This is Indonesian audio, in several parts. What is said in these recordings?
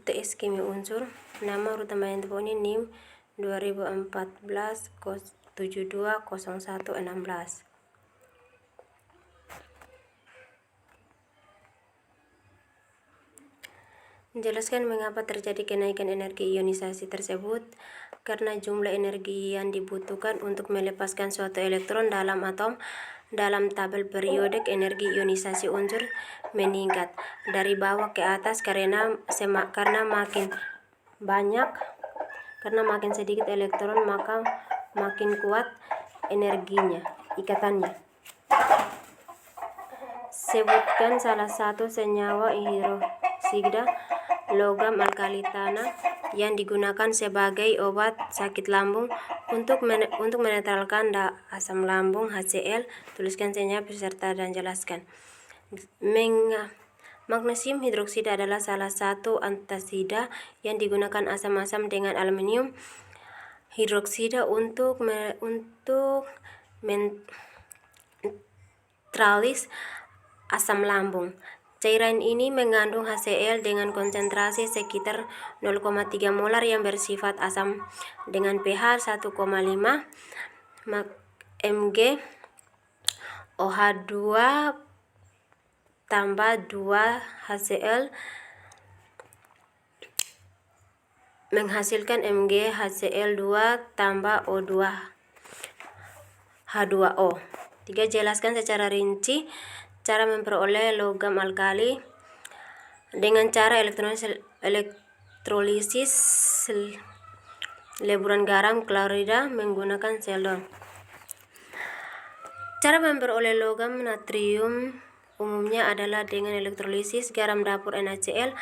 UTS Kimia Unsur. Nama urutan bayan telepon ini NIM 2014 720116. Menjelaskan mengapa terjadi kenaikan energi ionisasi tersebut. Karena jumlah energi yang dibutuhkan untuk melepaskan suatu elektron dalam atom dalam tabel periodik energi ionisasi unsur meningkat dari bawah ke atas karena makin sedikit elektron maka makin kuat energinya, ikatannya. Sebutkan salah satu senyawa hidroksida logam alkali tanah yang digunakan sebagai obat sakit lambung untuk menetralkan asam lambung HCl. Tuliskan senyawa peserta dan jelaskan. Magnesium hidroksida adalah salah satu antasida yang digunakan asam-asam dengan aluminium hidroksida untuk mentralis asam lambung. Cairan ini mengandung HCl dengan konsentrasi sekitar 0,3 molar yang bersifat asam dengan pH 1,5 mg OH2 tambah 2 HCl menghasilkan mg HCl2 tambah O2 H2O. 3. Jelaskan secara rinci cara memperoleh logam alkali dengan cara elektrolisis leburan garam klorida menggunakan seldon. Cara memperoleh logam natrium umumnya adalah dengan elektrolisis garam dapur NaCl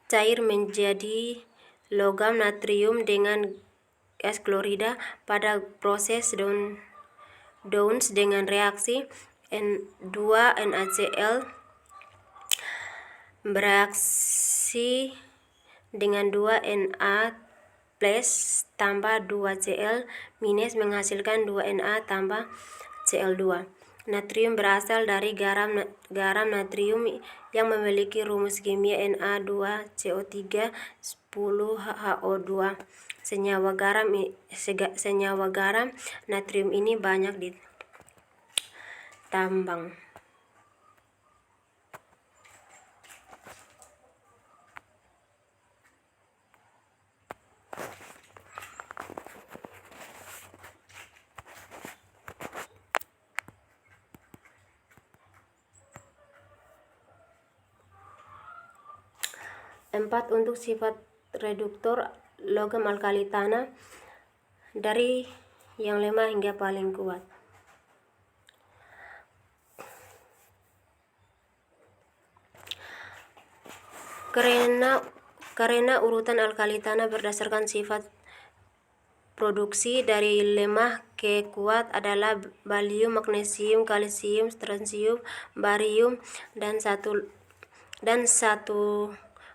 cair menjadi logam natrium dengan gas klorida pada proses Downs dengan reaksi N2NaCl bereaksi dengan 2Na plus tambah 2Cl minus menghasilkan 2Na tambah Cl2. Natrium berasal dari garam natrium yang memiliki rumus kimia Na2CO3 10HO2. Senyawa garam natrium ini banyak ditambang. Empat, untuk sifat reduktor logam alkali tanah dari yang lemah hingga paling kuat. Karena urutan alkali tanah berdasarkan sifat produksi dari lemah ke kuat adalah barium, magnesium, kalsium, strontium, barium dan satu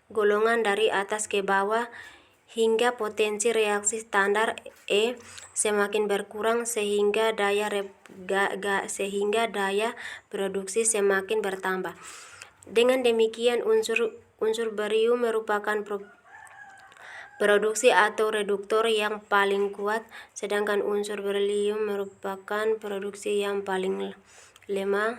golongan dari atas ke bawah hingga potensi reaksi standar E semakin berkurang sehingga daya produksi semakin bertambah. Dengan demikian unsur barium merupakan produksi atau reduktor yang paling kuat, sedangkan unsur berlium merupakan produksi yang paling lemah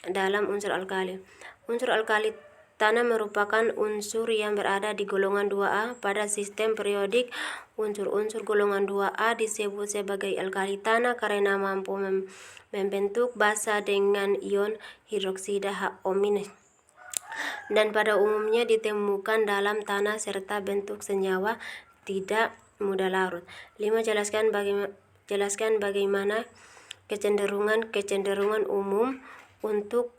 dalam unsur alkali. Unsur alkali tanah merupakan unsur yang berada di golongan 2A pada sistem periodik. Unsur-unsur golongan 2A disebut sebagai alkali tanah karena mampu membentuk basa dengan ion hidroksida HO- dan pada umumnya ditemukan dalam tanah serta bentuk senyawa tidak mudah larut. 5. Jelaskan bagaimana kecenderungan umum untuk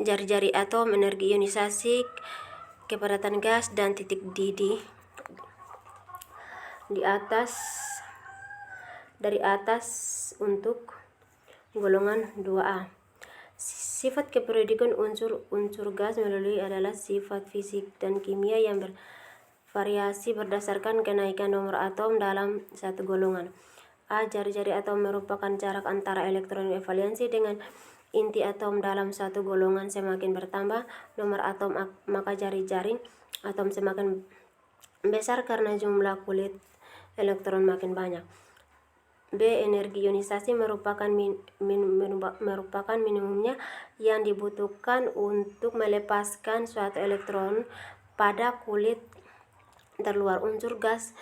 jari-jari atom, energi ionisasi, kepadatan gas, dan titik dari atas untuk golongan 2A. Sifat keperiodikan unsur gas melalui adalah sifat fisik dan kimia yang bervariasi berdasarkan kenaikan nomor atom dalam satu golongan. A. Jari-jari atom merupakan jarak antara elektron valensi dengan inti atom dalam satu golongan semakin bertambah, nomor atom maka jari-jari atom semakin besar karena jumlah kulit elektron makin banyak. B. Energi ionisasi merupakan minimumnya yang dibutuhkan untuk melepaskan suatu elektron pada kulit terluar. Unsur gas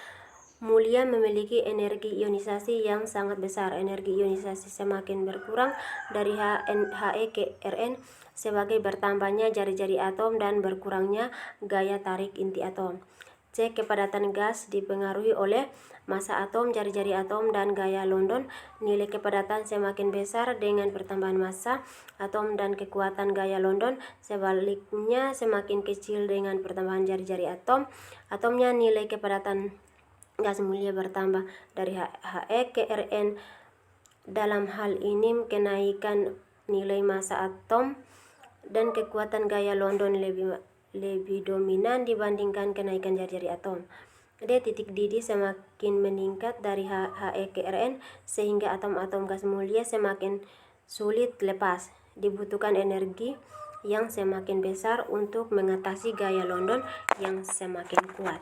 mulia memiliki energi ionisasi yang sangat besar. Energi ionisasi semakin berkurang dari He ke Rn sebagai bertambahnya jari-jari atom dan berkurangnya gaya tarik inti atom. C. Kepadatan gas dipengaruhi oleh massa atom, jari-jari atom, dan gaya London. Nilai kepadatan semakin besar dengan pertambahan massa atom dan kekuatan gaya London. Sebaliknya semakin kecil dengan pertambahan jari-jari atomnya. Nilai kepadatan gas mulia bertambah dari He ke Rn. Dalam hal ini kenaikan nilai massa atom dan kekuatan gaya London lebih dominan dibandingkan kenaikan jari-jari atom. D. Titik didih semakin meningkat dari He ke Rn sehingga atom-atom gas mulia semakin sulit lepas. Dibutuhkan energi yang semakin besar untuk mengatasi gaya London yang semakin kuat.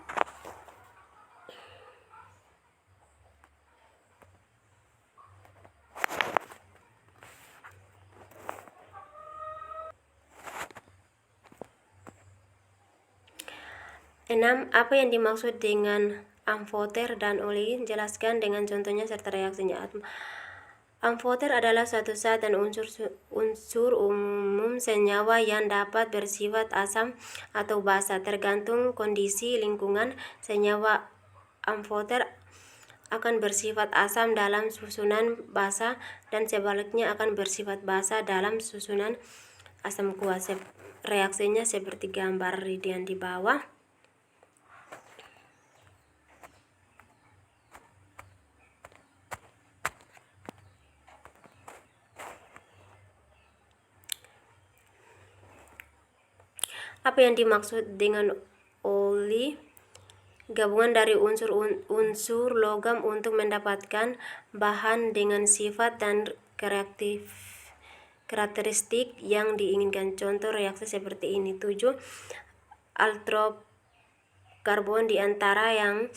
Enam. Apa yang dimaksud dengan amfoter dan oli? Jelaskan dengan contohnya serta reaksinya. Amfoter adalah suatu zat dan unsur umum senyawa yang dapat bersifat asam atau basa. Tergantung kondisi lingkungan, senyawa amfoter akan bersifat asam dalam susunan basa dan sebaliknya akan bersifat basa dalam susunan asam kuat. Reaksinya seperti gambar yang di bawah. Apa yang dimaksud dengan oli? Gabungan dari unsur logam untuk mendapatkan bahan dengan sifat dan karakteristik yang diinginkan. Contoh reaksi seperti ini. 7. Allotrop karbon di antara yang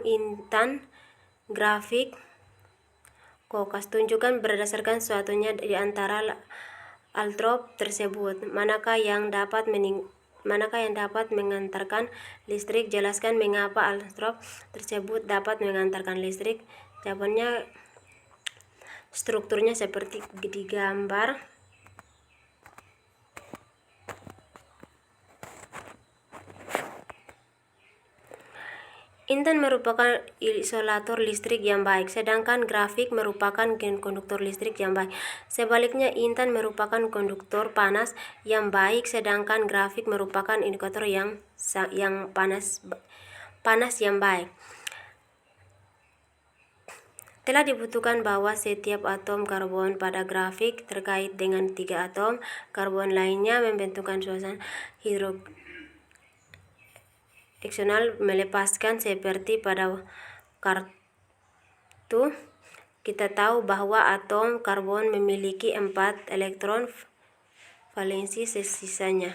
intan grafik kokas. Tunjukkan berdasarkan suatunya di antara allotrop tersebut. Manakah yang dapat mengantarkan listrik? Jelaskan mengapa allotrop tersebut dapat mengantarkan listrik. Jawabannya strukturnya seperti di gambar. Intan merupakan isolator listrik yang baik, sedangkan grafik merupakan konduktor listrik yang baik. Sebaliknya, intan merupakan konduktor panas yang baik, sedangkan grafik merupakan indikator yang panas yang baik. Telah dibutuhkan bahwa setiap atom karbon pada grafik terkait dengan 3 atom karbon lainnya membentukkan suasana hidrogenal melepaskan seperti pada kartu. Kita tahu bahwa atom karbon memiliki 4 elektron valensi sisanya.